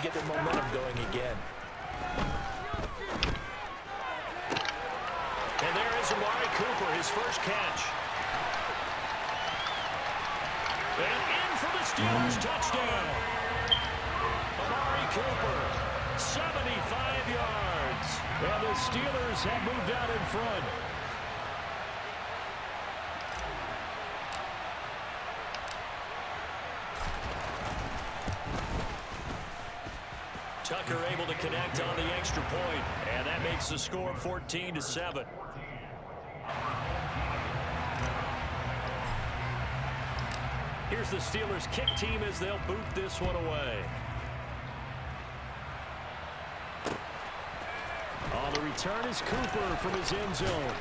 get their momentum going again. And there is Amari Cooper, his first catch. And in for the Steelers touchdown. Amari Cooper, 75 yards. And the Steelers have moved out in front. Tucker able to connect on the extra point, and that makes the score 14-7. Here's the Steelers kick team as they'll boot this one away. On the return is Cooper from his end zone.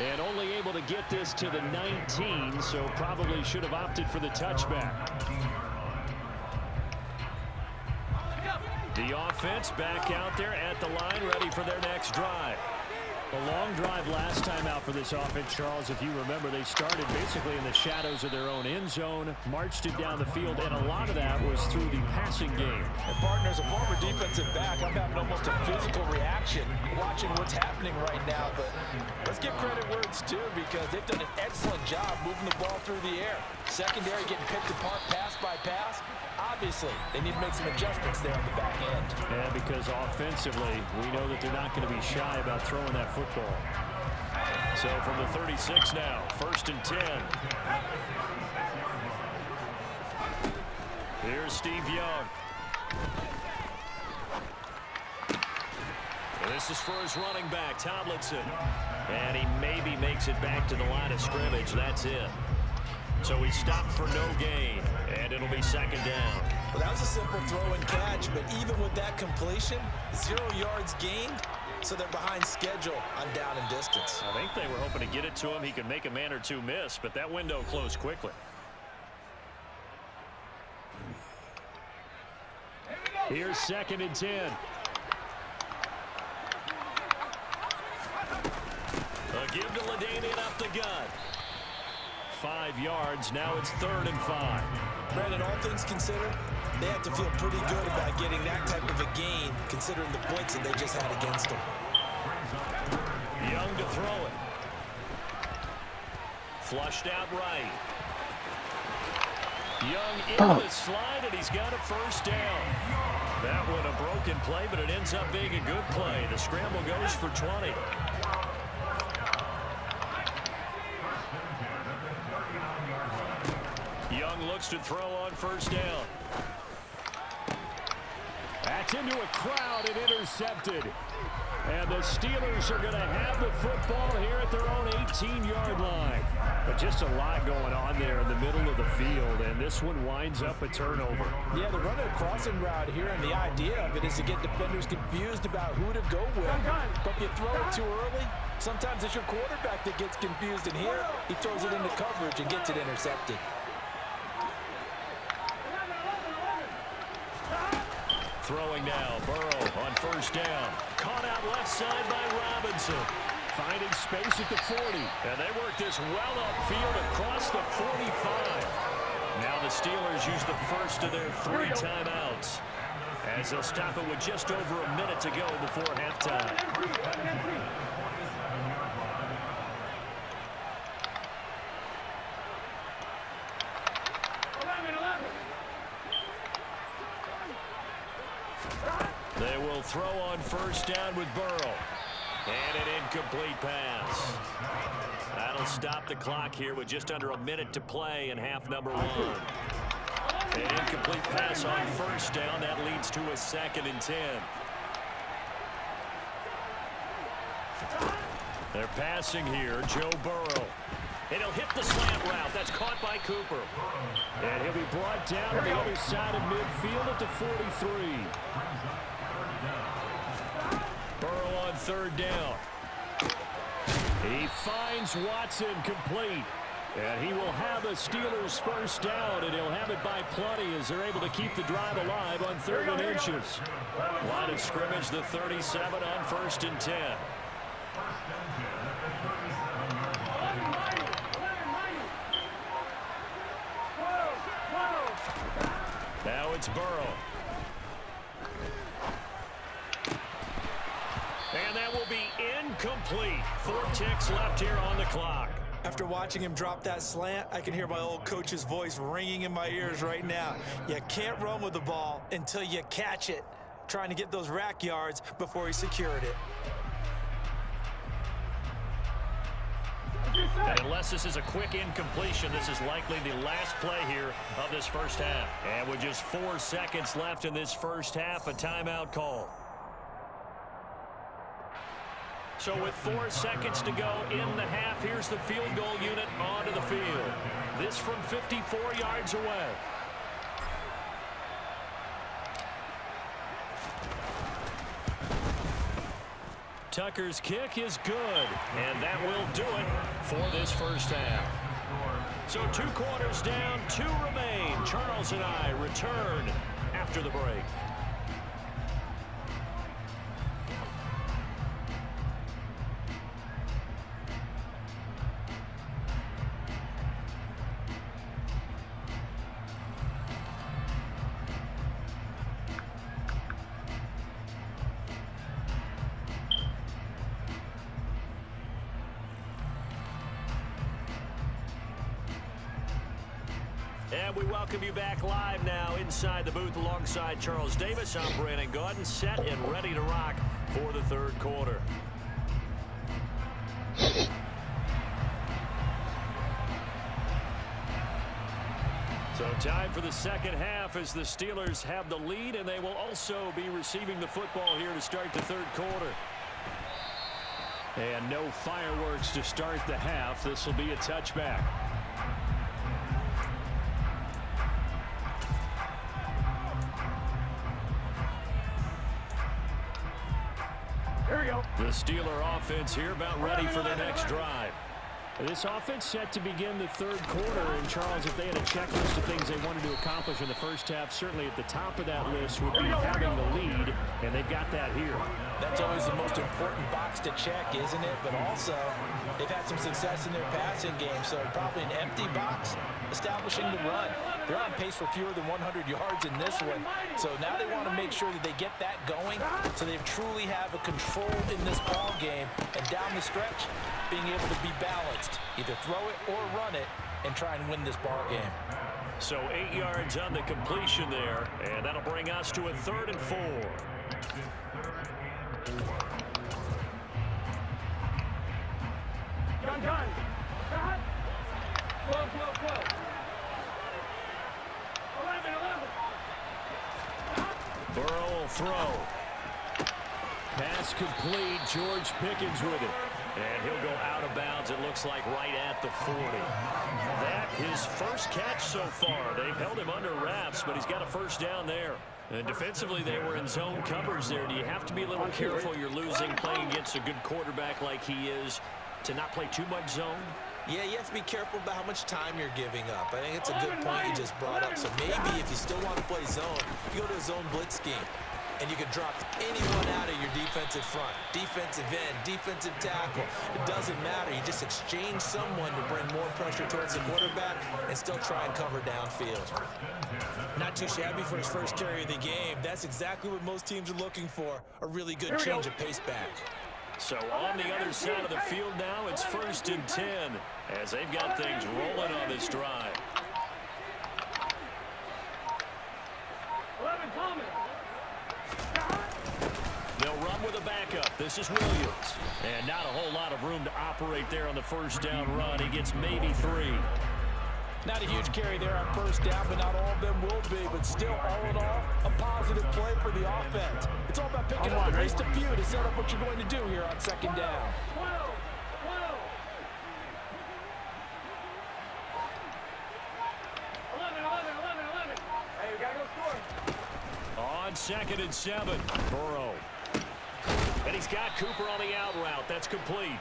And only able to get this to the 19, so probably should have opted for the touchback. The offense back out there at the line, ready for their next drive. A long drive last time out for this offense, Charles. If you remember, they started basically in the shadows of their own end zone, marched it down the field, and a lot of that was through the passing game. And partners, a former defensive back, I'm having almost a physical reaction watching what's happening right now. But let's give credit where it's due, because they've done an excellent job moving the ball through the air. Secondary getting picked apart pass by pass. Obviously, they need to make some adjustments there on the back end. Yeah, because offensively, we know that they're not going to be shy about throwing that football. So from the 36 now, 1st and 10. Here's Steve Young. And this is for his running back, Tomlinson. And he maybe makes it back to the line of scrimmage. That's it. So he stopped for no gain, and it'll be 2nd down. Well, that was a simple throw and catch, but even with that completion, 0 yards gained, so they're behind schedule on down and distance. I think they were hoping to get it to him. He could make a man or two miss, but that window closed quickly. Here's 2nd and 10. A give to LaDainian up the gut. 5 yards. Now it's 3rd and 5. Brandon, all things considered, they have to feel pretty good about getting that type of a gain, considering the blitz that they just had against them. Young to throw it. Flushed out right. Young in the slide, and he's got a 1st down. That one a broken play, but it ends up being a good play. The scramble goes for 20. Young looks to throw on 1st down. That's into a crowd and intercepted. And the Steelers are going to have the football here at their own 18-yard line. But just a lot going on there in the middle of the field, and this one winds up a turnover. Yeah, they're running a crossing route here, and the idea of it is to get defenders confused about who to go with. But if you throw it too early, sometimes it's your quarterback that gets confused, and here he throws it into coverage and gets it intercepted. Throwing now, Burrow on 1st down. Caught out left side by Robinson. Finding space at the 40. And they work this well upfield across the 45. Now the Steelers use the first of their 3 timeouts, as they'll stop it with just over a minute to go before halftime. They will throw on 1st down with Burrow. And an incomplete pass. That'll stop the clock here with just under a minute to play in half number 1. An incomplete pass on 1st down. That leads to a 2nd and 10. They're passing here, Joe Burrow. And he'll hit the slant route. That's caught by Cooper. And he'll be brought down on the other side of midfield at the 43. Burrow on 3rd down. He finds Watson complete. And he will have a Steelers 1st down, and he'll have it by plenty as they're able to keep the drive alive on 3rd and inches. Line of scrimmage, the 37 on 1st and 10. Now it's Burrow. And that will be incomplete. 4 ticks left here on the clock. After watching him drop that slant, I can hear my old coach's voice ringing in my ears right now. You can't run with the ball until you catch it. Trying to get those rack yards before he secured it. And unless this is a quick incompletion, this is likely the last play here of this first half. And with just 4 seconds left in this first half, a timeout call. So with 4 seconds to go in the half, here's the field goal unit onto the field. This from 54 yards away. Tucker's kick is good, and that will do it for this first half. So 2 quarters down, 2 remain. Charles and I return after the break. And we welcome you back live now inside the booth alongside Charles Davis. I'm Brandon Gaudin, set and ready to rock for the third quarter. So time for the second half as the Steelers have the lead, and they will also be receiving the football here to start the third quarter. And no fireworks to start the half. This will be a touchback. The Steeler offense here about ready for their next drive. This offense set to begin the third quarter. And, Charles, if they had a checklist of things they wanted to accomplish in the first half, certainly at the top of that list would be having the lead, and they've got that here. That's always the most important box to check, isn't it? But also, they've had some success in their passing game, so probably an empty box establishing the run. They're on pace for fewer than 100 yards in this one, so now they want to make sure that they get that going so they truly have a control in this ball game, and down the stretch, being able to be balanced, either throw it or run it, and try and win this ball game. So 8 yards on the completion there, and that'll bring us to a 3rd and 4. Gun. Whoa. 11. Burrow will throw. Pass complete. George Pickens with it. And he'll go out of bounds, it looks like, right at the 40. That his first catch so far. They've held him under wraps, but he's got a first down there. And defensively, they were in zone covers there. Do you have to be a little careful? You're losing playing against a good quarterback like he is to not play too much zone? Yeah, you have to be careful about how much time you're giving up. I think it's a good point you just brought up. So maybe if you still want to play zone, you go to a zone blitz scheme. And you can drop anyone out of your defensive front, defensive end, defensive tackle. It doesn't matter. You just exchange someone to bring more pressure towards the quarterback and still try and cover downfield. Not too shabby for his first carry of the game. That's exactly what most teams are looking for, a really good change of pace back. So on the other side of the field now, it's 1st and 10 as they've got things rolling on this drive. 11 coming. They'll run with a backup. This is Williams. And not a whole lot of room to operate there on the first down run. He gets maybe 3. Not a huge carry there on first down, but not all of them will be. But still, all in all, a positive play for the offense. It's all about picking up at least a few to set up what you're going to do here on second down. 12. Hey, we got to go score. On 2nd and 7, Burrow. And he's got Cooper on the out route. That's complete.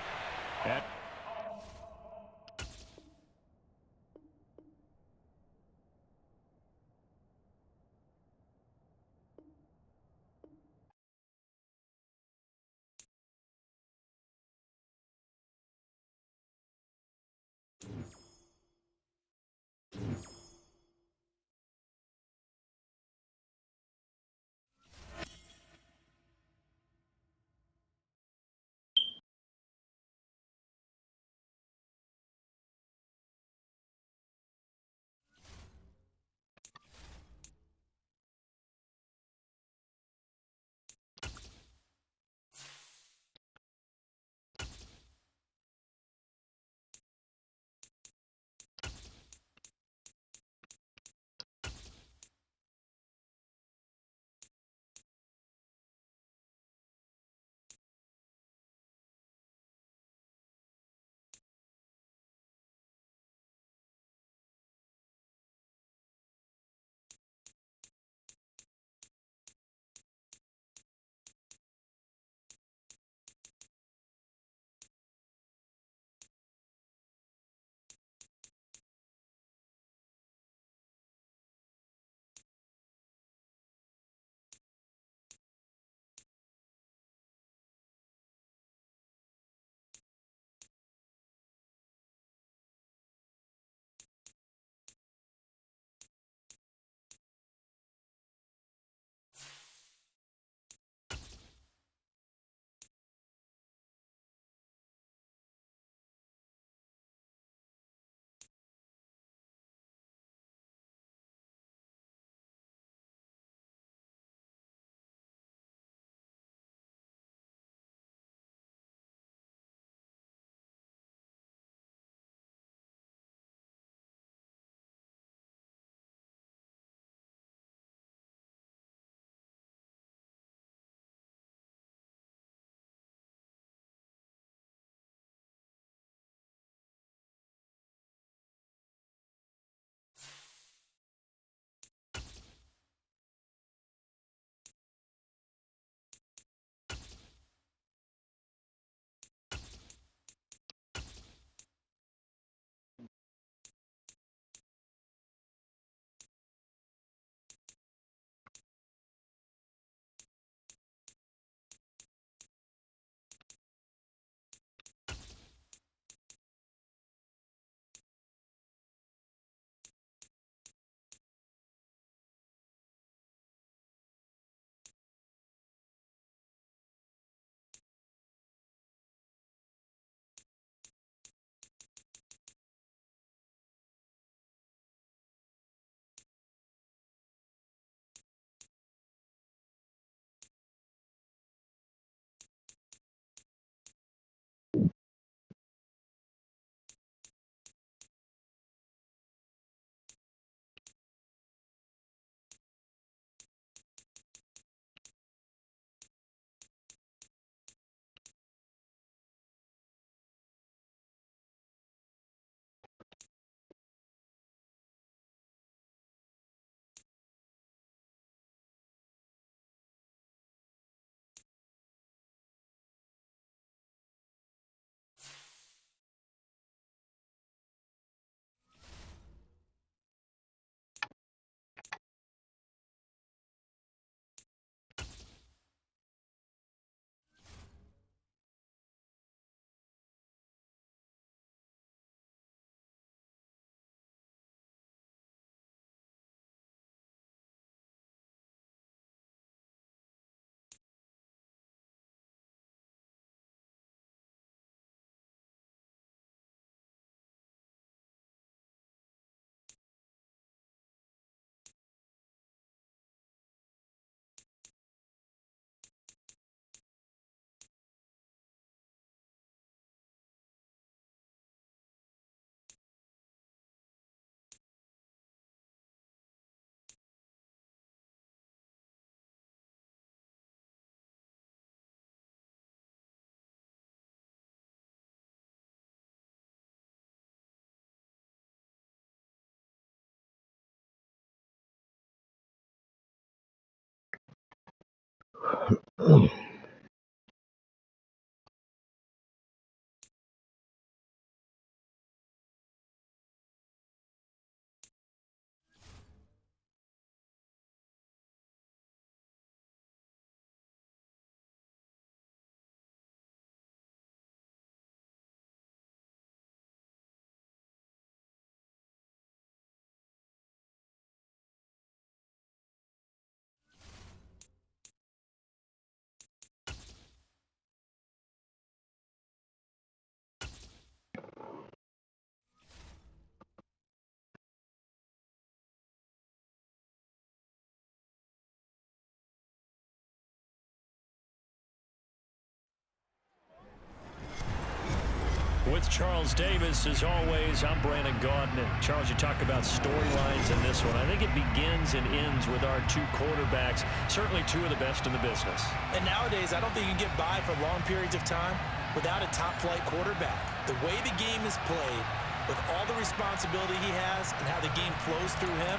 With Charles Davis, as always, I'm Brandon Gaudin. Charles, you talk about storylines in this one. I think it begins and ends with our two quarterbacks, certainly two of the best in the business. And nowadays, I don't think you can get by for long periods of time without a top-flight quarterback. The way the game is played, with all the responsibility he has and how the game flows through him,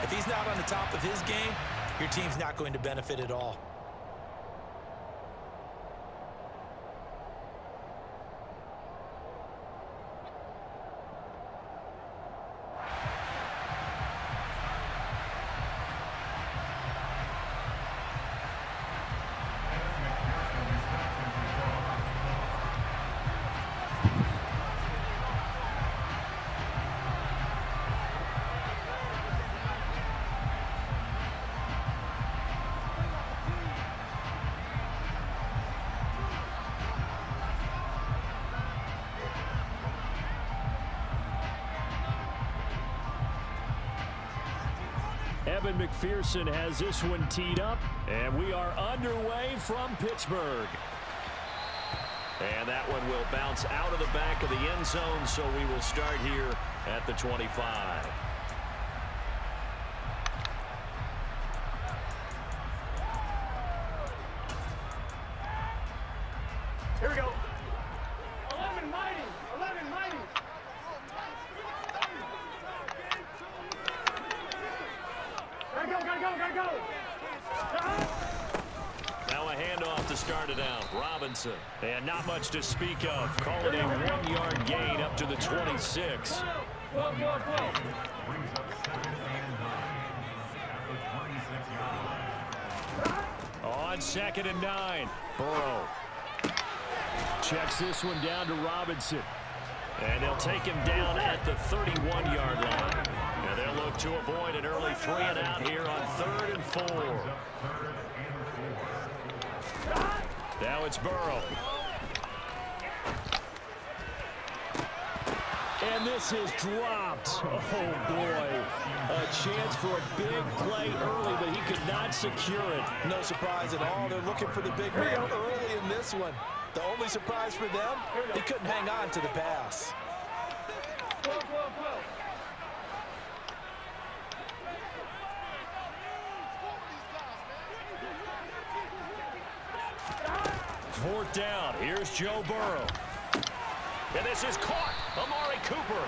if he's not on the top of his game, your team's not going to benefit at all. Evan McPherson has this one teed up, and we are underway from Pittsburgh. And that one will bounce out of the back of the end zone, so we will start here at the 25. Here we go. 11 mighty. 11 mighty. Gotta go. Now a handoff to start it out. Robinson. And not much to speak of. Calling a 1-yard gain up to the 26. On 2nd and 9. Burrow. Checks this one down to Robinson. And they'll take him down at the 31-yard line. And they'll look to avoid an early 3-and-out here on 3rd and 4. Now it's Burrow. And this is dropped. Oh, boy. A chance for a big play early, but he could not secure it. No surprise at all. They're looking for the big man early in this one. The only surprise for them, he couldn't hang on to the pass. Fourth down. Here's Joe Burrow. And this is caught. Amari Cooper.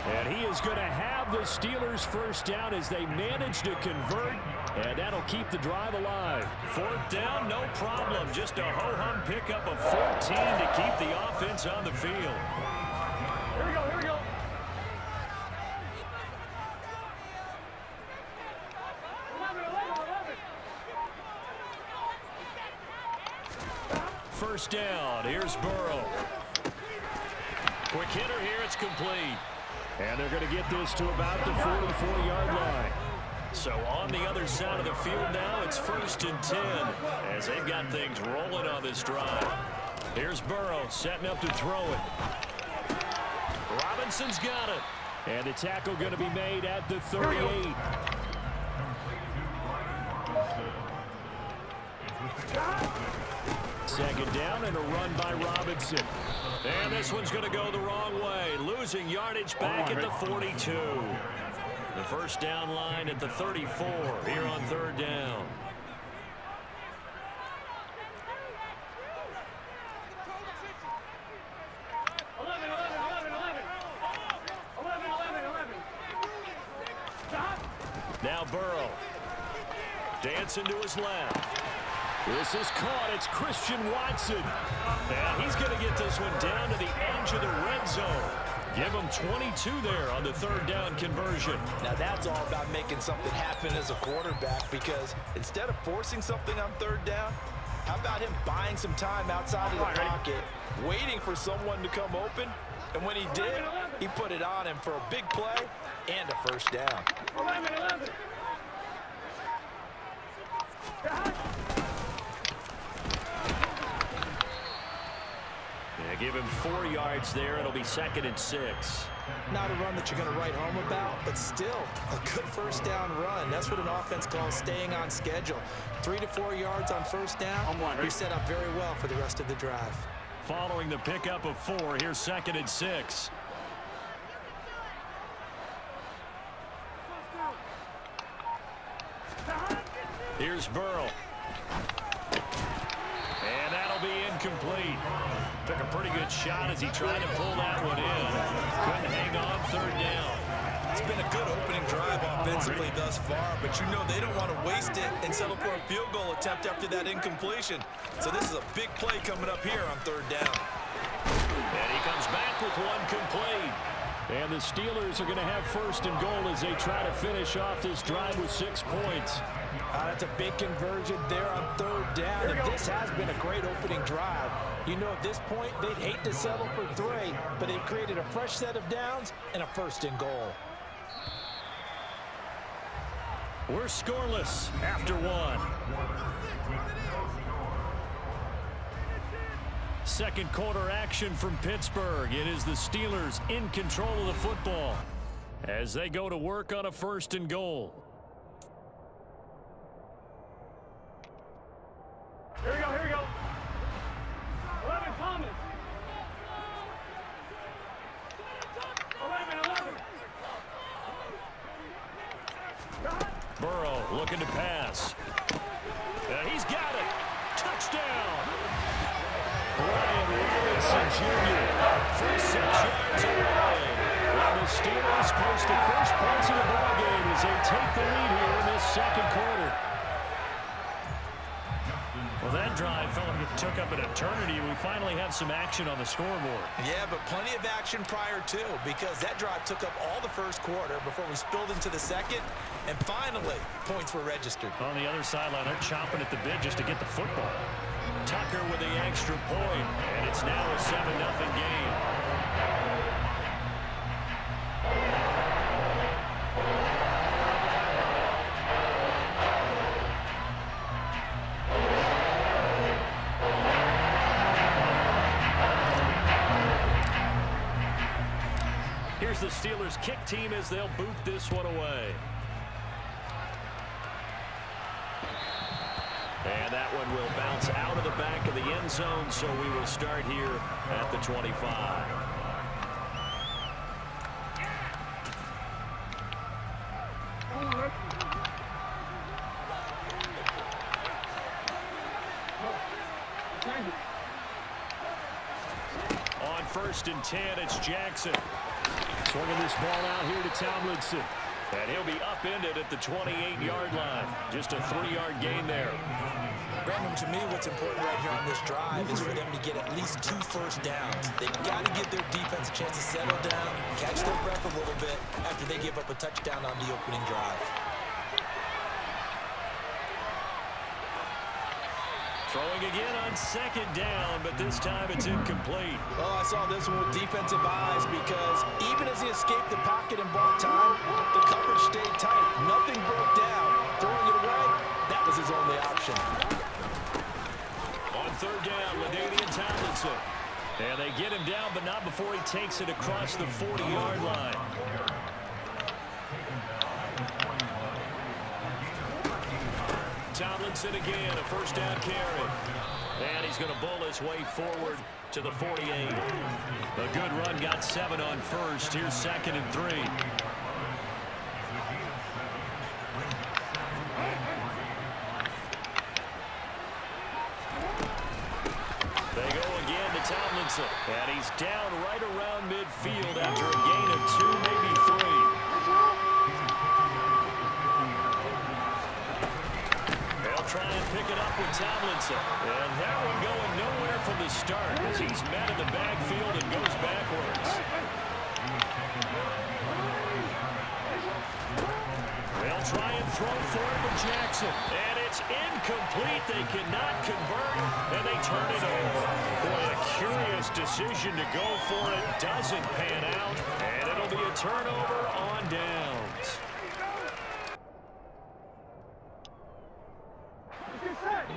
And he is going to have the Steelers first down as they manage to convert. And that'll keep the drive alive. Fourth down, no problem. Just a ho-hum pickup of 14 to keep the offense on the field. Here we go. 11. First down. Here's Burrow. Quick hitter here. It's complete. And they're going to get this to about the 44-yard line. So on the other side of the field now, it's 1st and 10 as they've got things rolling on this drive. Here's Burrow setting up to throw it. Robinson's got it. And the tackle going to be made at the 38. Second down and a run by Robinson. And this one's going to go the wrong way. Losing yardage back at the 42. The first down line at the 34 here on 3rd down. Now Burrow. Dancing to his left. This is caught. It's Christian Watson. And he's going to get this one down to the edge of the red zone. Give him 22 there on the third down conversion. Now that's all about making something happen as a quarterback, because instead of forcing something on third down, how about him buying some time outside of the pocket, waiting for someone to come open, and when he did, he put it on him for a big play and a first down. 11. Yeah, give him 4 yards there. It'll be 2nd and 6. Not a run that you're going to write home about, but still a good first down run. That's what an offense calls staying on schedule. 3 to 4 yards on first down, you're set up very well for the rest of the drive. Following the pickup of 4, here's 2nd and 6. Here's Burrow. And that'll be incomplete. Took a pretty good shot as he tried to pull that one in. Couldn't hang on third down. It's been a good opening drive offensively thus far, but you know they don't want to waste it and settle for a field goal attempt after that incompletion. So this is a big play coming up here on third down. And he comes back with one complete. And the Steelers are going to have 1st and goal as they try to finish off this drive with 6 points. That's a big conversion there on third down, and this has been a great opening drive. You know, at this point, they'd hate to settle for 3, but they've created a fresh set of downs and a 1st and goal. We're scoreless after 1. Second quarter action from Pittsburgh. It is the Steelers in control of the football as they go to work on a 1st and goal. Here we go. 11, Thomas. 11. Burrow looking to pass. He's got it. Touchdown. Brian Robinson Jr. for 6 yards away. Well, the Steelers post the first points of the ballgame as they take the lead here in this second quarter. Well, that drive felt like it took up an eternity. We finally have some action on the scoreboard. Yeah, but plenty of action prior to, because that drive took up all the first quarter before we spilled into the second, and finally, points were registered. On the other sideline, they're chomping at the bit just to get the football. Tucker with the extra point, and it's now a 7-0 game. Here's the Steelers kick team as they'll boot this one away. And that one will bounce out of the back of the end zone, so we will start here at the 25. On 1st and 10, it's Jackson. Swinging this ball out here to Tomlinson. And he'll be upended at the 28-yard line. Just a 3-yard gain there. Brandon, to me, what's important right here on this drive is for them to get at least 2 first downs. They've got to give their defense a chance to settle down, catch their breath a little bit after they give up a touchdown on the opening drive. Throwing again on 2nd down, but this time it's incomplete. Oh, I saw this one with defensive eyes, because even as he escaped the pocket and bought time, the coverage stayed tight. Nothing broke down. Throwing it away, that was his only option. On 3rd down, LaDainian Tomlinson. And they get him down, but not before he takes it across the 40-yard line. Tomlinson again, a 1st down carry. And he's going to bull his way forward to the 48. A good run, got 7 on 1st. Here's 2nd and 3. They go again to Tomlinson. And he's down right around midfield after a gain of 2, maybe 3. try and pick it up with Tomlinson. And that one going nowhere from the start as he's met in the backfield and goes backwards. They'll try and throw for it with Jackson. And it's incomplete. They cannot convert, and they turn it over. Boy, a curious decision to go for it. Doesn't pan out, and it'll be a turnover on downs.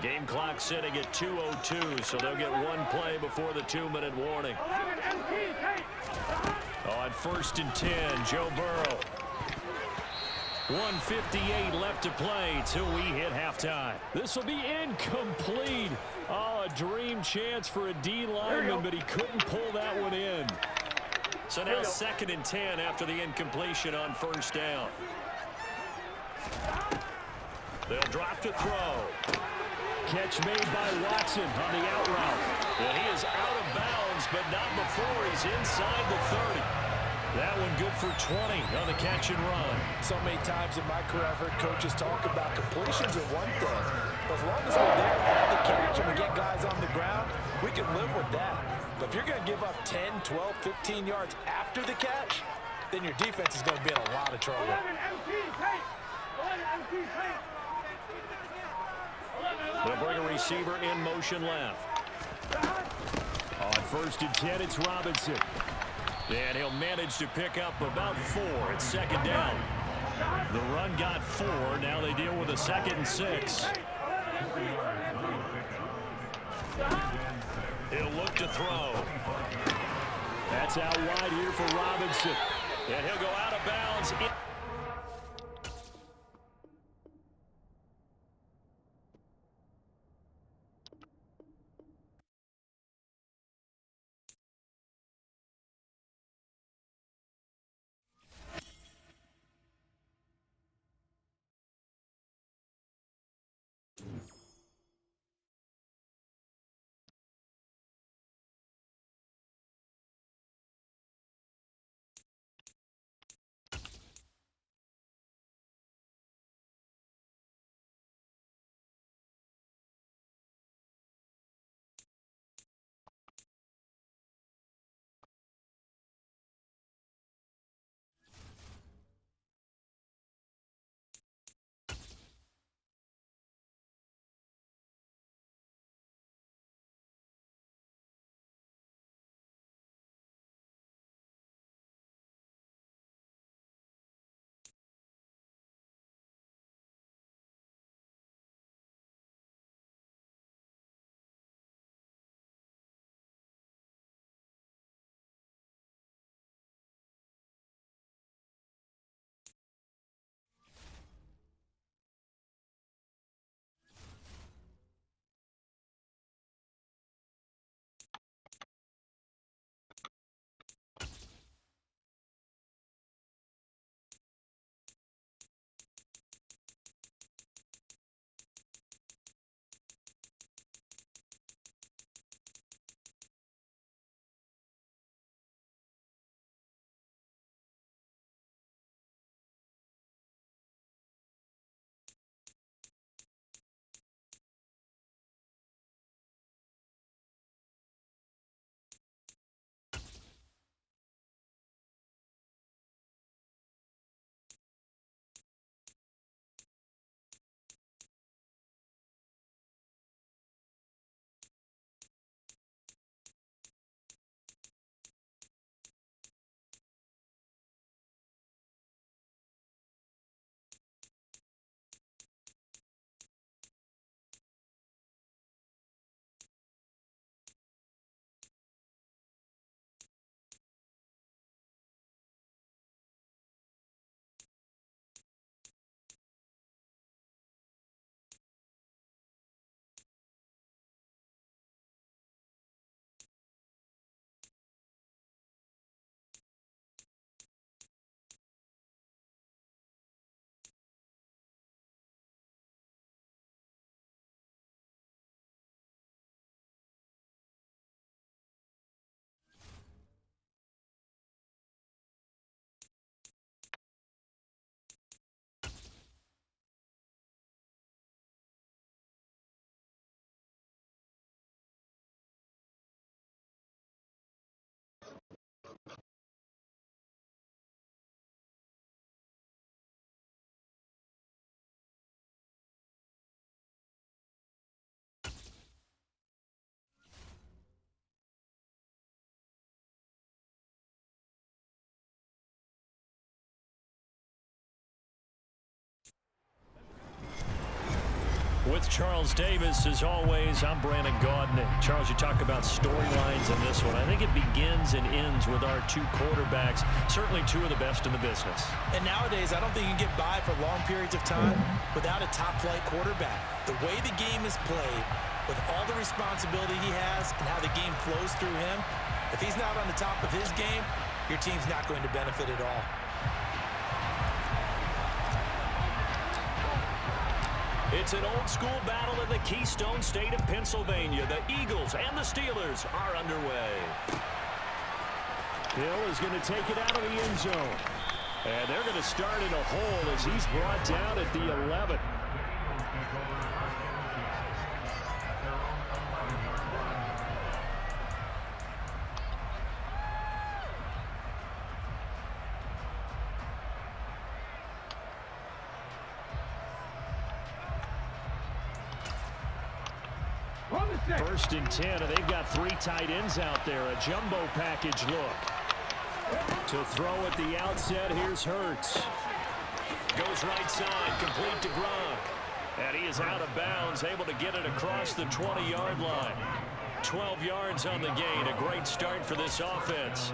Game clock sitting at 2:02, so they'll get one play before the 2-minute warning. On 1st and 10, Joe Burrow. 1:58 left to play till we hit halftime. This will be incomplete. Oh, a dream chance for a D lineman, but he couldn't pull that one in. So now 2nd and 10 after the incompletion on 1st down. They'll drop to throw. Catch made by Watson on the out route. And he is out of bounds, but not before he's inside the 30. That one good for 20 on the catch and run. So many times in my career, I've heard coaches talk about completions are one thing. But as long as we're there at the catch and we get guys on the ground, we can live with that. But if you're going to give up 10, 12, 15 yards after the catch, then your defense is going to be in a lot of trouble. They'll bring a receiver in motion left. On 1st and 10, it's Robinson. And he'll manage to pick up about 4 at 2nd down. The run got 4. Now they deal with a 2nd and 6. He'll look to throw. That's out wide here for Robinson. And he'll go out of bounds. With Charles Davis, as always, I'm Brandon Gaudin. Charles, you talk about storylines in this one. I think it begins and ends with our two quarterbacks, certainly two of the best in the business. And nowadays, I don't think you can get by for long periods of time without a top-flight quarterback. The way the game is played, with all the responsibility he has and how the game flows through him, if he's not on the top of his game, your team's not going to benefit at all. It's an old-school battle in the Keystone State of Pennsylvania. The Eagles and the Steelers are underway. Hill is going to take it out of the end zone. And they're going to start in a hole as he's brought down at the 11. First and 10, and they've got three tight ends out there. A jumbo package look. To throw at the outset, here's Hurts. Goes right side, complete to Gronk. And he is out of bounds, able to get it across the 20-yard line. 12 yards on the gain. A great start for this offense.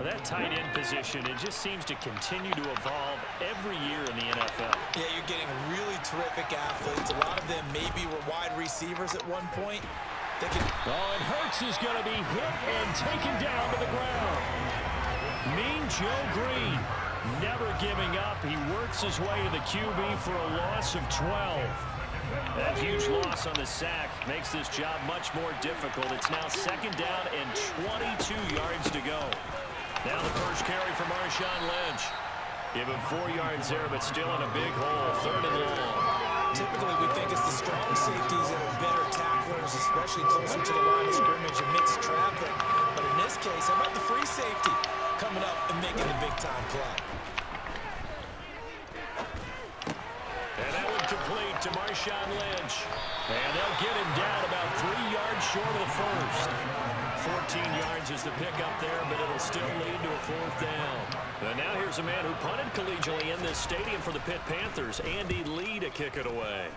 That tight end position, it just seems to continue to evolve every year in the NFL. Yeah, you're getting really terrific athletes. A lot of them maybe were wide receivers at one point. They can... Oh, and Hurts is going to be hit and taken down to the ground. Mean Joe Green, never giving up. He works his way to the QB for a loss of 12. That huge loss on the sack makes this job much more difficult. It's now second down and 22 yards to go. Now the first carry for Marshawn Lynch. Give him 4 yards there, but still in a big hole. Third and long. Typically, we think it's the strong safeties that are better tacklers, especially closer to the line of scrimmage and mixed traffic. But in this case, how about the free safety coming up and making the big-time play? And that one complete to Marshawn Lynch. And they'll get him down about 3 yards short of the first. 14 yards is the pickup there, but it'll still lead to a fourth down. And now here's a man who punted collegially in this stadium for the Pitt Panthers, Andy Lee, to kick it away.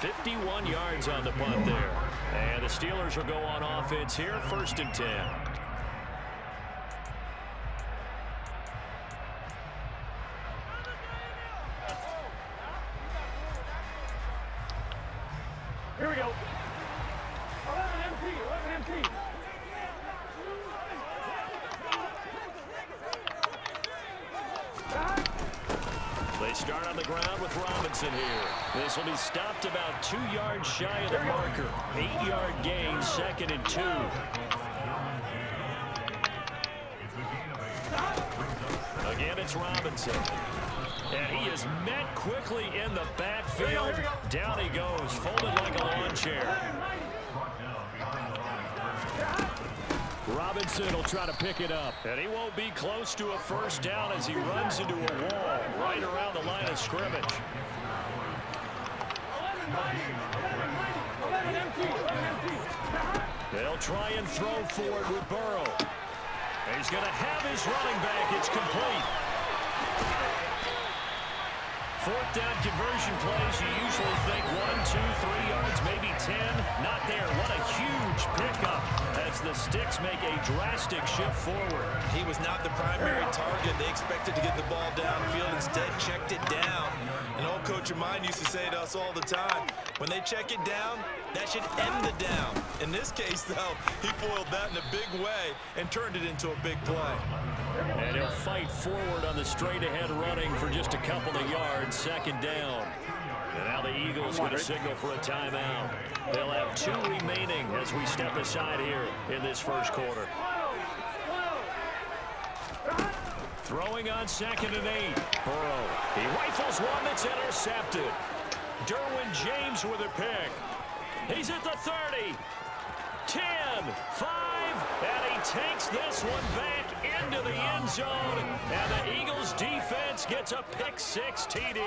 .51 yards on the punt there. And the Steelers will go on offense here, first and 10. Here we go. 11 MT. They start on the ground with Robinson here. This will be stopped about 2 yards shy of the marker. 8-yard gain, second and 2. Again, it's Robinson. And he is met quickly in the backfield. Down he goes, folded like a lawn chair. Robinson will try to pick it up. And he won't be close to a first down as he runs into a wall right around the line of scrimmage. 11 MT. They'll try and throw for it with Burrow. And he's going to have his running back. It's complete. Fourth down conversion plays, you usually think 1, 2, 3 yards, maybe 10. Not there. What a huge pickup as the Sticks make a drastic shift forward. He was not the primary target. They expected to get the ball downfield. Instead, checked it down. An old coach of mine used to say to us all the time, when they check it down, that should end the down. In this case, though, he foiled that in a big way and turned it into a big play. And he'll fight forward on the straight-ahead running for just a couple of yards, second down. And now the Eagles going to signal for a timeout. They'll have 2 remaining as we step aside here in this first quarter. Throwing on second and 8. Burrow. He rifles one that's intercepted. Derwin James with a pick. He's at the 30. 10, 5, and he takes this one back into the end zone. And the Eagles defense gets a pick 6 TD.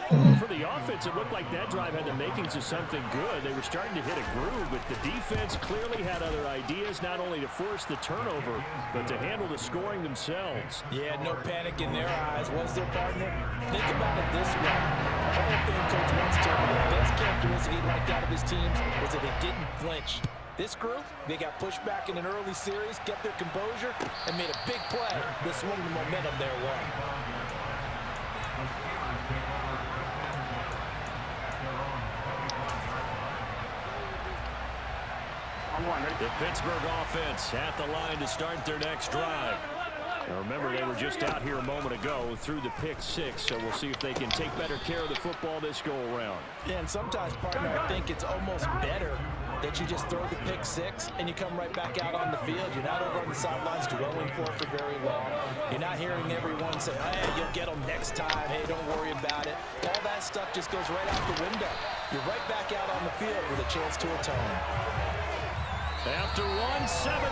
For the offense, it looked like that drive had the makings of something good. They were starting to hit a groove, but the defense clearly had other ideas, not only to force the turnover, but to handle the scoring themselves. Yeah, no panic in their eyes, was their partner? Think about it this way. The whole thing coach once told me the best characteristic he liked out of his teams was that they didn't flinch. This group, they got pushed back in an early series, kept their composure, and made a big play that swung the momentum their way. The Pittsburgh offense at the line to start their next drive. Now remember, they were just out here a moment ago through the pick six, so we'll see if they can take better care of the football this go-around. Yeah, and sometimes, partner, I think it's almost better that you just throw the pick six and you come right back out on the field. You're not over on the sidelines dwelling for very long. You're not hearing everyone say, hey, you'll get them next time. Hey, don't worry about it. All that stuff just goes right out the window. You're right back out on the field with a chance to atone. After one, 7-0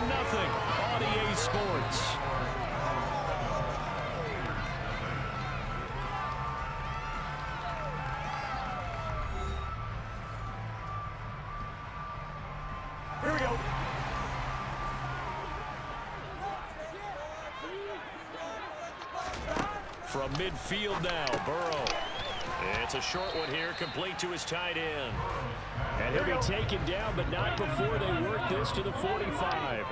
on EA Sports. Here we go. From midfield now, Burrow. It's a short one here, complete to his tight end. And he'll be taken down, but not before they work this to the 45.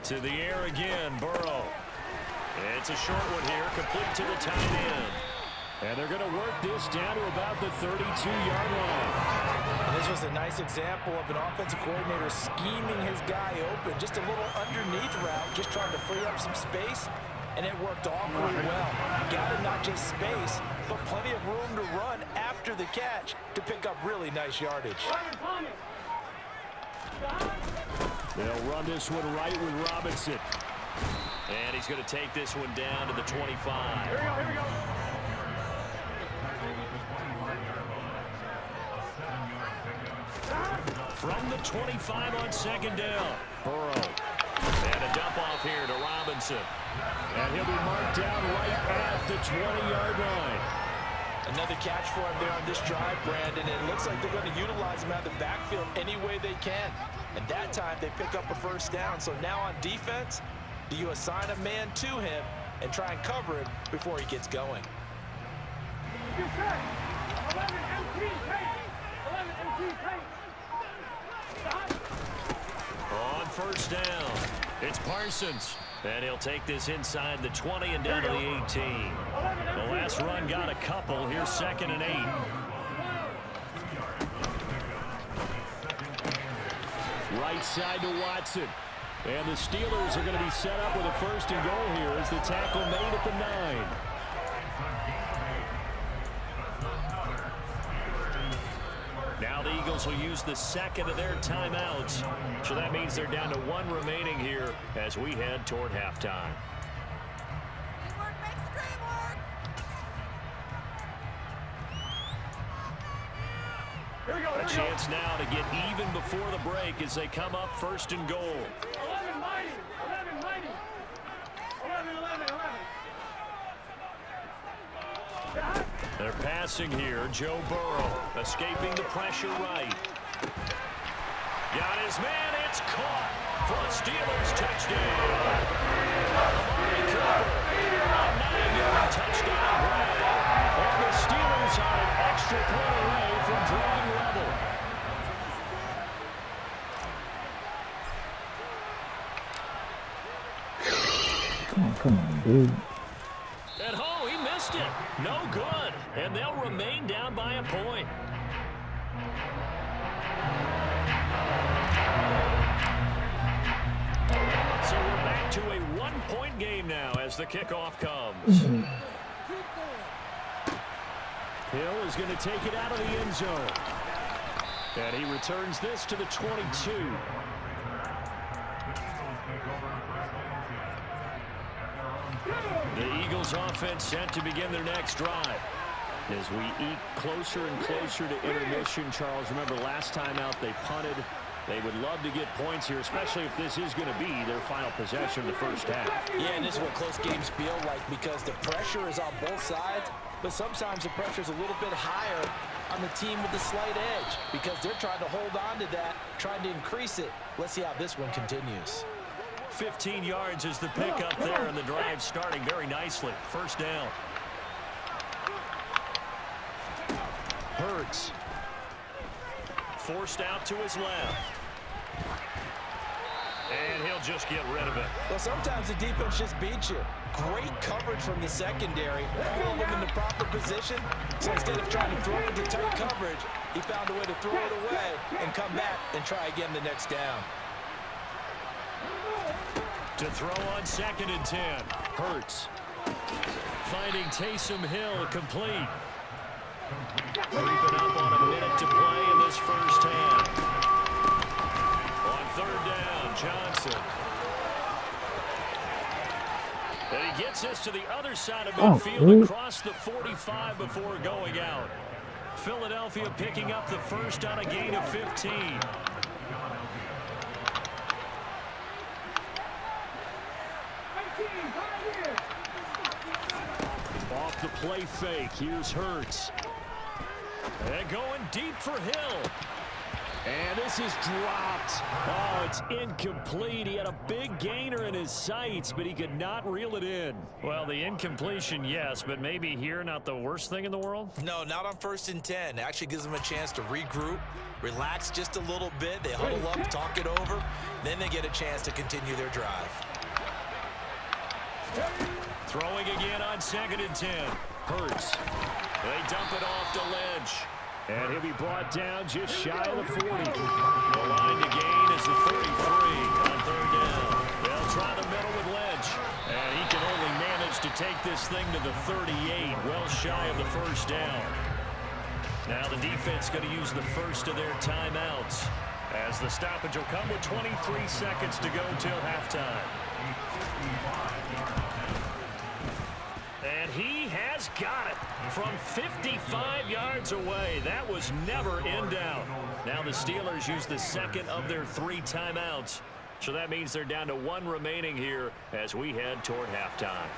To the air again, Burrow. It's a short one here, complete to the tight end. And they're going to work this down to about the 32-yard line. This was a nice example of an offensive coordinator scheming his guy open. Just a little underneath route, just trying to free up some space, and it worked awfully well. Got him not just space, but plenty of room to run after the catch to pick up really nice yardage. They'll run this one right with Robinson. And he's going to take this one down to the 25. Here we go, here we go. From the 25 on second down, Burrow. And a dump off here to Robinson. And he'll be marked down right at the 20-yard line. Another catch for him there on this drive, Brandon. It looks like they're going to utilize him out of the backfield any way they can. And that time they pick up a first down. So now on defense, do you assign a man to him and try and cover him before he gets going? You're set. 11 MT paint. 11 MT paint. On first down, it's Parsons. And he'll take this inside the 20 and down to the 18. The last run got a couple. Here's 2nd and 8. Right side to Watson. And the Steelers are going to be set up with a 1st and goal here as the tackle made at the 9. Now the Eagles will use the 2nd of their timeouts. So that means they're down to 1 remaining here as we head toward halftime. A chance now to get even before the break as they come up 1st and goal. 11 mighty. 11 mighty. 11, 11, 11. They're passing here. Joe Burrow escaping the pressure right. Got his man. It's caught for a Steelers touchdown. Amari Cooper, a 9-yard touchdown grab. And the Steelers are an extra point away from drawing level. Come on, dude. And oh, he missed it. No good. And they'll remain down by a point. So we're back to a 1-point game now as the kickoff comes. Hill is going to take it out of the end zone. And he returns this to the 22. The Eagles offense set to begin their next drive. As we eke closer and closer to intermission, Charles, remember last time out they punted They would love to get points here, especially if this is going to be their final possession of the first half. Yeah, and this is what close games feel like because the pressure is on both sides, but sometimes the pressure is a little bit higher on the team with the slight edge because they're trying to hold on to that, trying to increase it. Let's see how this one continues. 15 yards is the pickup there, and the drive starting very nicely. First down. Hurts. Forced out to his left. And he'll just get rid of it. Well, sometimes the defense just beats you. Great coverage from the secondary. All of them in the proper position. So instead of trying to throw into tight coverage, he found a way to throw it away and come back and try again the next down. To throw on 2nd and 10. Hurts. Finding Taysom Hill complete. Creeping up on a minute to play in this first half. On 3rd down, Johnson. And he gets this to the other side of midfield across the 45 before going out. Philadelphia picking up the first on a gain of 15. Off the play fake, here's Hurts. And going deep for Hill. And this is dropped. Oh, it's incomplete. He had a big gainer in his sights, but he could not reel it in. Well, the incompletion, yes, but maybe here not the worst thing in the world? No, not on 1st and 10. It actually gives them a chance to regroup, relax just a little bit. They huddle up, talk it over. Then they get a chance to continue their drive. Throwing again on 2nd and 10. Hurts. They dump it off to Lynch. And he'll be brought down just shy of the 40. The line to gain is the 33 on 3rd down. They'll try the middle with Lynch. And he can only manage to take this thing to the 38, well shy of the first down. Now the defense going to use the first of their timeouts, as the stoppage will come with 23 seconds to go till halftime. And he has got it from 55 yards away. That was never in doubt. Now the Steelers use the 2nd of their 3 timeouts. So that means they're down to 1 remaining here as we head toward halftime.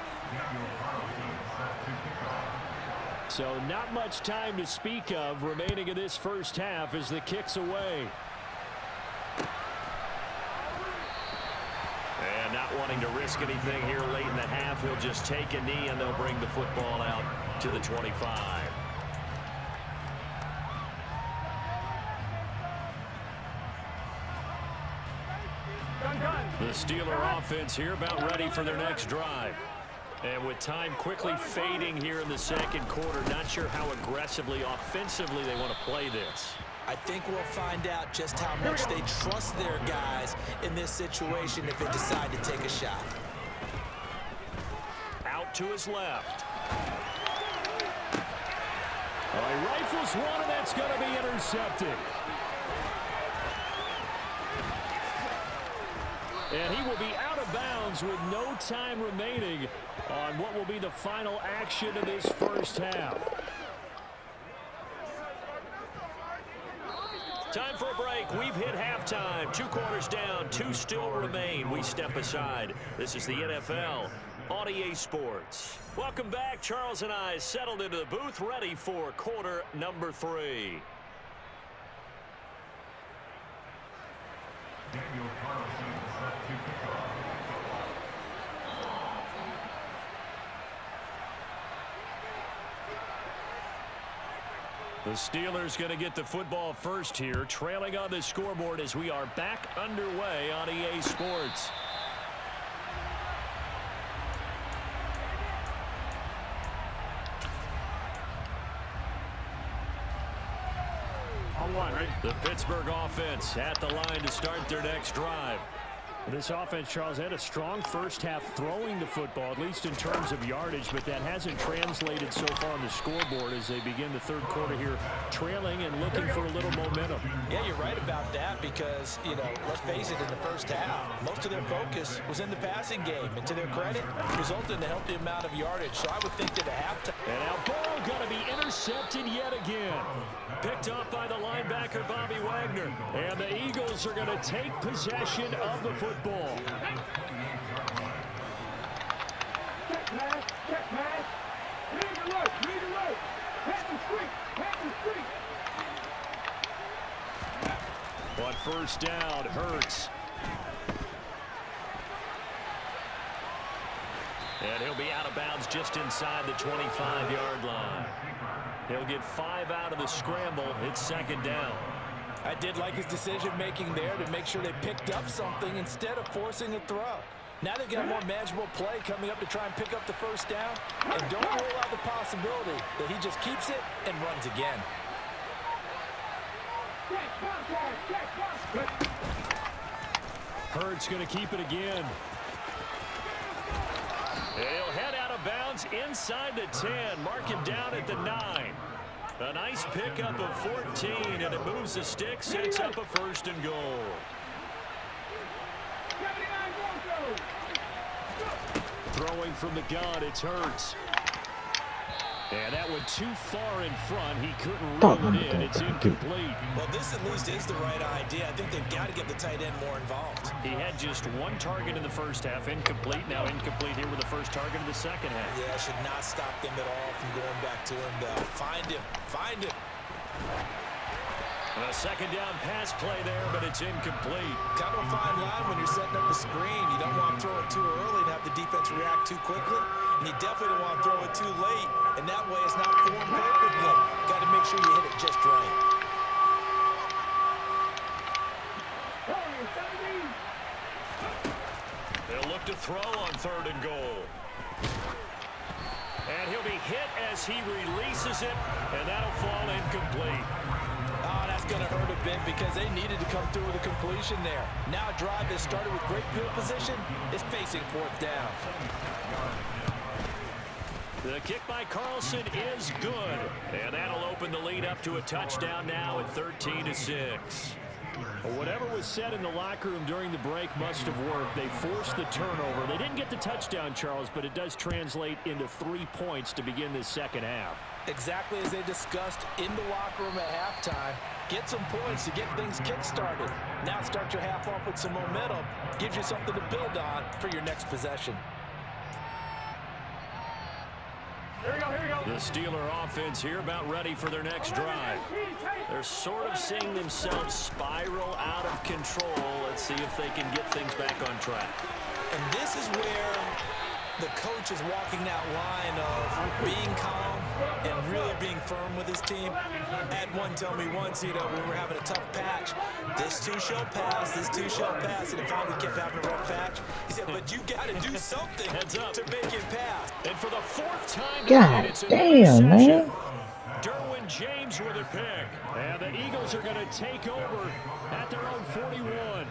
So not much time to speak of remaining in this first half as the kick's away. And not wanting to risk anything here late in the half, he'll just take a knee and they'll bring the football out to the 25. The Steeler offense here about ready for their next drive. And with time quickly fading here in the 2nd quarter, not sure how aggressively, offensively they want to play this. I think we'll find out just how much they trust their guys in this situation if they decide to take a shot. Out to his left. He rifles one, and that's going to be intercepted. And he will be out of bounds with no time remaining on what will be the final action of this first half. Time for a break. We've hit halftime. 2 quarters down, 2 still remain. We step aside. This is the NFL on EA Sports. Welcome back. Charles and I settled into the booth, ready for quarter number 3. The Steelers going to get the football first here, trailing on the scoreboard as we are back underway on EA Sports. On 1, right? The Pittsburgh offense at the line to start their next drive. This offense, Charles, had a strong first half throwing the football, at least in terms of yardage, but that hasn't translated so far on the scoreboard as they begin the third quarter here, trailing and looking for a little momentum. Yeah, you're right about that because, you know, let's face it, in the first half, most of their focus was in the passing game. And to their credit, resulted in a healthy amount of yardage. So I would think that at halftime. And now Burrow going to be intercepted yet again. Picked up by the linebacker, Bobby Wagner. And the Eagles are going to take possession of the football. Check man. Lead alert. Head and street. On first down, Hurts. And he'll be out of bounds just inside the 25-yard line. He'll get 5 out of the scramble. It's second down. I did like his decision-making there to make sure they picked up something instead of forcing a throw. Now they've got a more manageable play coming up to try and pick up the first down. And don't rule out the possibility that he just keeps it and runs again. Hurts going to keep it again. And he'll head out of bounds inside the 10. Mark him down at the 9. A nice pickup of 14, and it moves the stick, sets up a first and goal. Throwing from the gun, it's Hurts. And that went too far in front. He couldn't reel it in. It's incomplete. Well, this at least is the right idea. I think they've got to get the tight end more involved. He had just one target in the first half. Incomplete. Now incomplete here with the first target of the second half. Yeah, should not stop them at all from going back to him, though. Find him. A second down pass play there, but it's incomplete. Kind of a fine line when you're setting up the screen. You don't want to throw it too early and have the defense react too quickly. And you definitely don't want to throw it too late. And that way it's not formed perfectly. Got to make sure you hit it just right. They'll look to throw on third and goal. And he'll be hit as he releases it, and that'll fall incomplete. Oh, that's going to hurt a bit because they needed to come through with a completion there. Now a drive that started with great field position is facing fourth down. The kick by Carlson is good, and that'll open the lead up to a touchdown now at 13-6. Whatever was said in the locker room during the break must have worked. They forced the turnover. They didn't get the touchdown, Charles, but it does translate into 3 points to begin this second half. Exactly as they discussed in the locker room at halftime. Get some points to get things kick-started. Now start your half off with some momentum. Gives you something to build on for your next possession. Here we go. The Steeler offense here about ready for their next drive. They're sort of seeing themselves spiral out of control. Let's see if they can get things back on track. And this is where the coach is walking that line of being calm and really being firm with his team. I had one tell me once, you know, when we were having a tough patch, this too shall pass, and if we kept having a rough patch, he said, but you got to do something to make it pass. And for the 4th time, God damn, man. Derwin James with a pick. And the Eagles are going to take over at their own 41.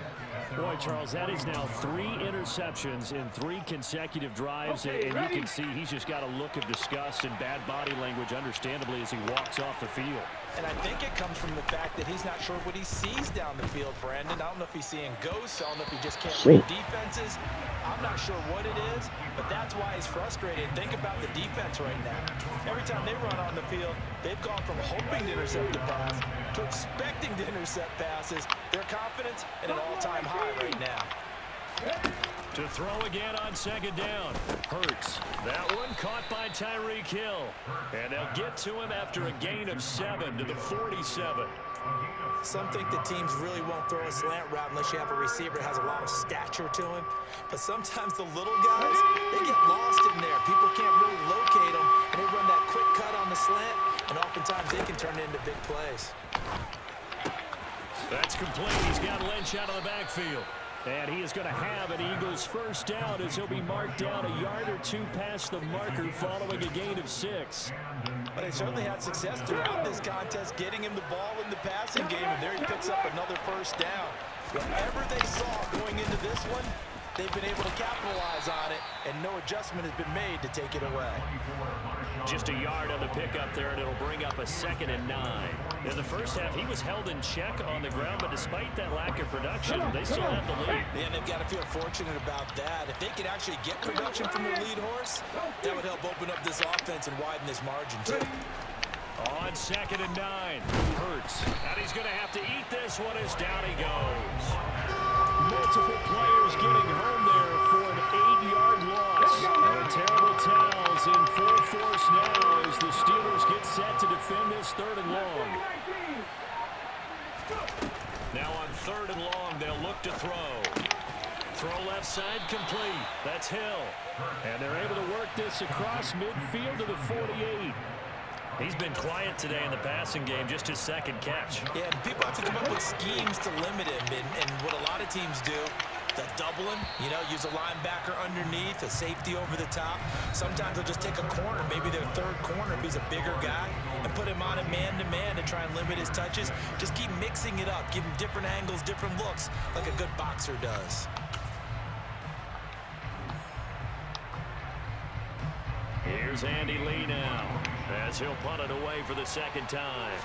Boy, Charles, that is now 3 interceptions in 3 consecutive drives, and you can see he's just got a look of disgust and bad body language, understandably, as he walks off the field. And I think it comes from the fact that he's not sure what he sees down the field, Brandon. I don't know if he's seeing ghosts. I don't know if he just can't read defenses. I'm not sure what it is, but that's why he's frustrated. Think about the defense right now. Every time they run on the field, they've gone from hoping to intercept the pass to expecting to intercept passes. Their confidence at an all-time high right now. To throw again on second down. Hurts. That one caught by Tyreek Hill. And they'll get to him after a gain of 7 to the 47. Some think the teams really won't throw a slant route unless you have a receiver that has a lot of stature to him. But sometimes the little guys, they get lost in there. People can't really locate them, and they run that quick cut on the slant, and oftentimes they can turn it into big plays. That's complete. He's got Lynch out of the backfield. And he is going to have an Eagles first down as he'll be marked down a yard or 2 past the marker following a gain of 6. But they certainly had success throughout this contest, getting him the ball in the passing game, and there he picks up another first down. Whatever they saw going into this one, they've been able to capitalize on it, and no adjustment has been made to take it away. Just a yard on the pickup there, and it'll bring up a 2nd and 9. In the first half, he was held in check on the ground, but despite that lack of production, they still have the lead. And they've got to feel fortunate about that. If they could actually get production from their lead horse, that would help open up this offense and widen this margin, too. On 2nd and 9, Hurts. And he's going to have to eat this one as down he goes. Multiple players getting home there for an 8-yard loss. And terrible towels in full force now as the Steelers get set to defend this 3rd and long. Now on 3rd and long, they'll look to throw. Throw left side complete. That's Hill. And they're able to work this across midfield to the 48. He's been quiet today in the passing game, just his 2nd catch. Yeah, and people have to come up with schemes to limit him. And what a lot of teams do, they'll double him, you know, use a linebacker underneath, a safety over the top. Sometimes they'll just take a corner, maybe their 3rd corner if he's a bigger guy, and put him on a man-to-man to try and limit his touches. Just keep mixing it up, give him different angles, different looks, like a good boxer does. Here's Andy Lee now, as he'll punt it away for the 2nd time.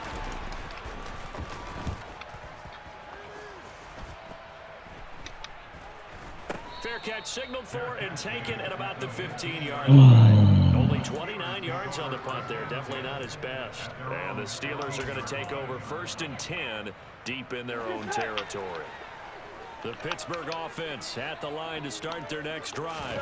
Fair catch signaled for and taken at about the 15-yard line. Only 29 yards on the punt there. Definitely not his best. And the Steelers are going to take over 1st and 10 deep in their own territory. The Pittsburgh offense at the line to start their next drive.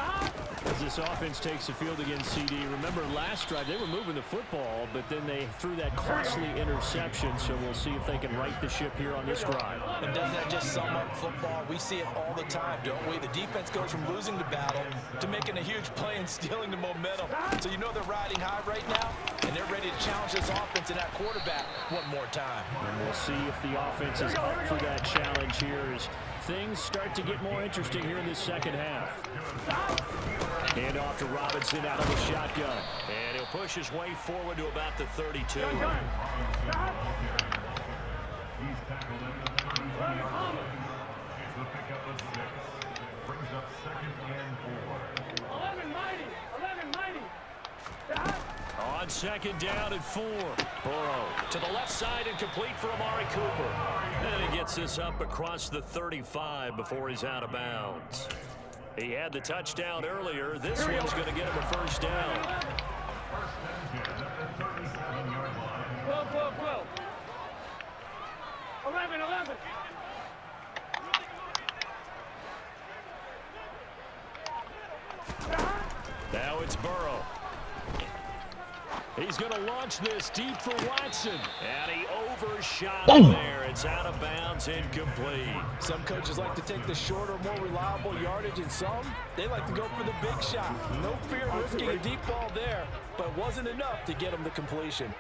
As this offense takes the field against CD, remember last drive they were moving the football, but then they threw that costly interception, so we'll see if they can right the ship here on this drive. And doesn't that just sum up football? We see it all the time, don't we? The defense goes from losing the battle to making a huge play and stealing the momentum. So you know they're riding high right now, and they're ready to challenge this offense and that quarterback one more time. And we'll see if the offense is up for that challenge here as things start to get more interesting here in this 2nd half. Hand off to Robinson out of the shotgun. And he'll push his way forward to about the 32. On 2nd down and 4. Burrow to the left side and complete for Amari Cooper. And he gets this up across the 35 before he's out of bounds. He had the touchdown earlier. This one's going to get him a 1st down. 12. 11. Now it's Burrow. He's going to launch this deep for Watson. And he overshot there. It's out of bounds, incomplete. Some coaches like to take the shorter, more reliable yardage, and some, they like to go for the big shot. No fear of risking a deep ball there, but it wasn't enough to get him the completion.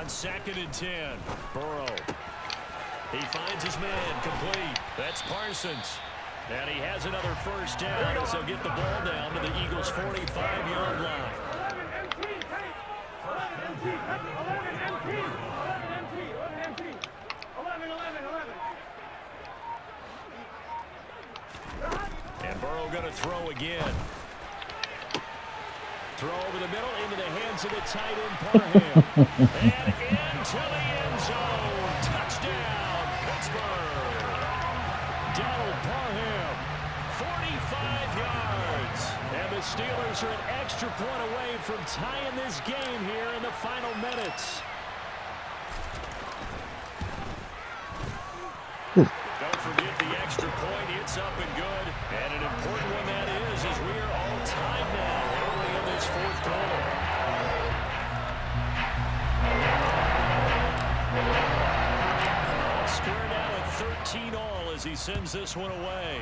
2nd and 10. Burrow. He finds his man complete. That's Parsons. And he has another 1st down as he'll get the ball down to the Eagles' 45-yard line. And Burrow going to throw again. Throw over the middle into the hands of the tight end, Parham. And into the end zone. Touchdown, Pittsburgh. Donald Parham, 45 yards. And the Steelers are an extra point away from tying this game here in the final minutes. Don't forget the extra point. It's up and good. And an important one that is, as we are all tied now early in this 4th quarter. All square now at 13 all as he sends this one away.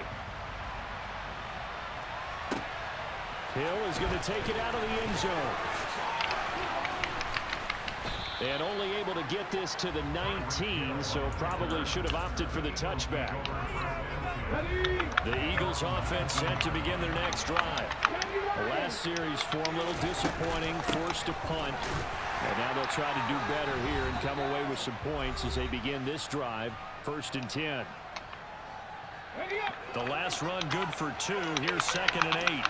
Hill is going to take it out of the end zone. And only able to get this to the 19, so probably should have opted for the touchback. The Eagles offense set to begin their next drive. The last series for them, a little disappointing, forced to punt. And now they'll try to do better here and come away with some points as they begin this drive, 1st and 10. The last run good for 2. Here's 2nd and 8.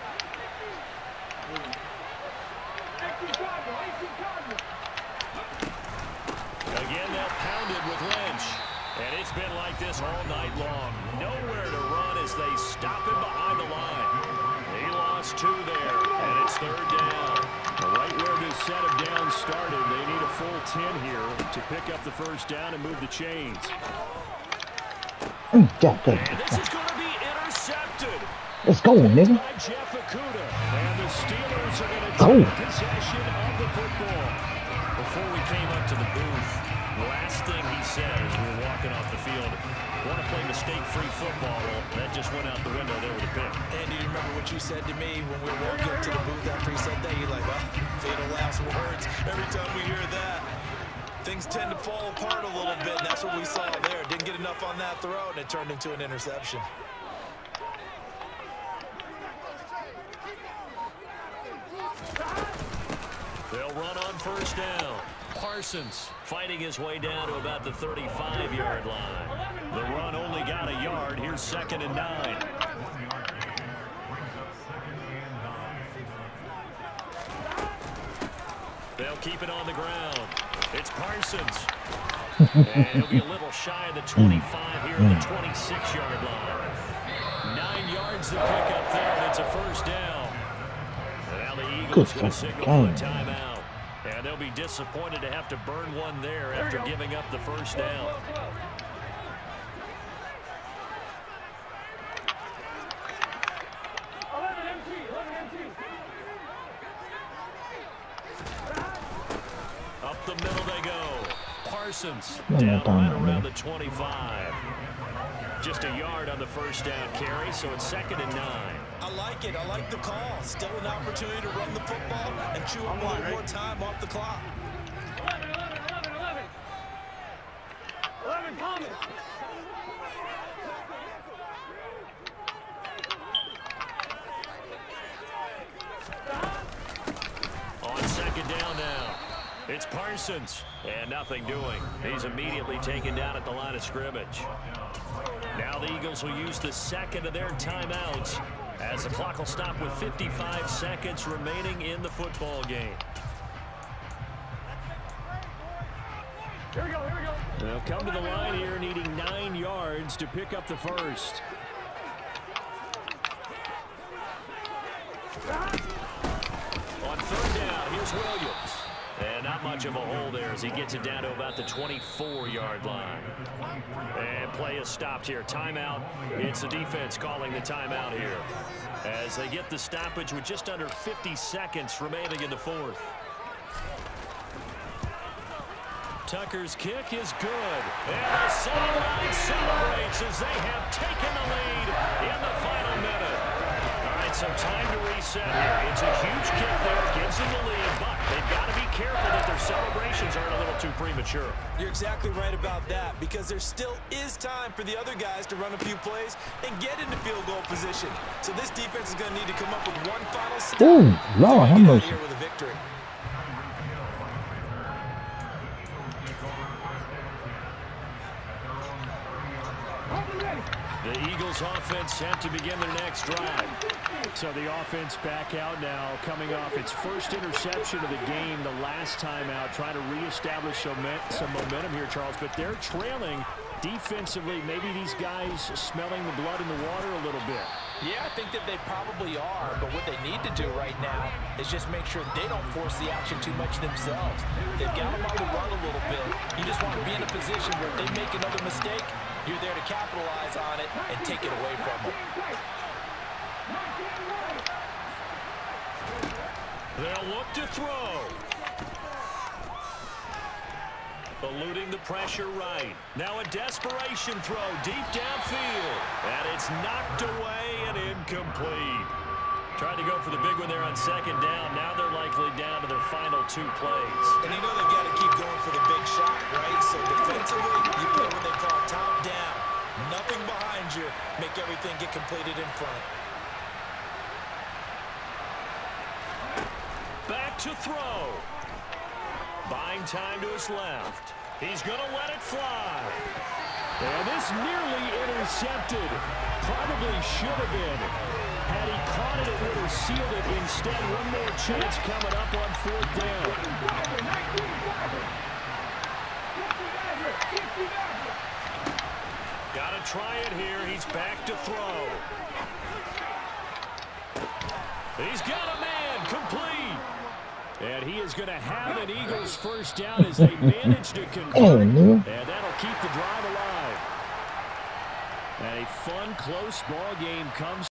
Again, they'll pound it with Lynch. And it's been like this all night long. Nowhere to run as they stop him behind the line. He lost 2 there, and it's 3rd down. Right where this set of downs started, they need a full 10 here to pick up the 1st down and move the chains. And this is going to be intercepted. Let's go, nigga. By Jeff Okudah. And the Steelers are going to take possession of the football. Before we came up to the booth, the last thing he said as we were walking off the field, want to play mistake-free football. Well, that just went out the window there with a pick. And do you remember what you said to me when we were walking up to the booth after he said that? You're like, well, fatal last words. Every time we hear that, things tend to fall apart a little bit, and that's what we saw there. Didn't get enough on that throw, and it turned into an interception. They'll run on 1st down. Parsons fighting his way down to about the 35-yard line. The run only got a yard. Here's 2nd and 9. They'll keep it on the ground. It's Parsons. And he'll be a little shy of the 25 here at the 26-yard line. 9 yards to pick up there, and it's a 1st down. And now the Eagles going to signal for a timeout. And they'll be disappointed to have to burn one there after giving up the 1st down. Up the middle they go. Parsons down right around the 25. Just a yard on the 1st down carry, so it's 2nd and 9. I like it. I like the call. Still an opportunity to run the football and chew up a little more time off the clock. 11 coming. On 2nd down now. It's Parsons, and nothing doing. He's immediately taken down at the line of scrimmage. Now the Eagles will use the 2nd of their timeouts as the clock will stop with 55 seconds remaining in the football game. Here we go, here we go. They'll come to the line here needing 9 yards to pick up the 1st. On 3rd down, here's Williams. And not much of a hole there as he gets it down to about the 24-yard line. And play is stopped here. Timeout. It's the defense calling the timeout here as they get the stoppage with just under 50 seconds remaining in the 4th. Tucker's kick is good. And the sideline celebrates as they have taken the lead in the final minute. All right, so time to reset here. It's a huge kick there. Gives them the lead, but they've got to be careful that their celebrations aren't a little too premature. You're exactly right about that, because there still is time for the other guys to run a few plays and get into field goal position. So this defense is going to need to come up with one final stop. Ooh, Lord, have mercy. Here with a victory. The Eagles offense set to begin their next drive. So the offense back out now, coming off its 1st interception of the game the last time out, trying to reestablish some momentum here, Charles. But they're trailing defensively. Maybe these guys smelling the blood in the water a little bit. Yeah, I think that they probably are, but what they need to do right now is just make sure they don't force the action too much themselves. They've got them on the run a little bit. You just want to be in a position where if they make another mistake, you're there to capitalize on it and take it away from them. They'll look to throw. Eluding the pressure right. Now a desperation throw deep downfield. And it's knocked away and incomplete. Tried to go for the big one there on second down. Now they're likely down to their final 2 plays. And you know they've got to keep going for the big shot, right? So defensively, you play what they call top down. Nothing behind you. Make everything get completed in front. Back to throw. Buying time to his left. He's going to let it fly. And this nearly intercepted. Probably should have been. Had he caught it, it would have sealed it. Instead, one more chance coming up on 4th down. Got to try it here. He's back to throw. He's got a man complete. And he is going to have an Eagles first down as they manage to convert. And that'll keep the drive alive. And a fun, close ball game comes.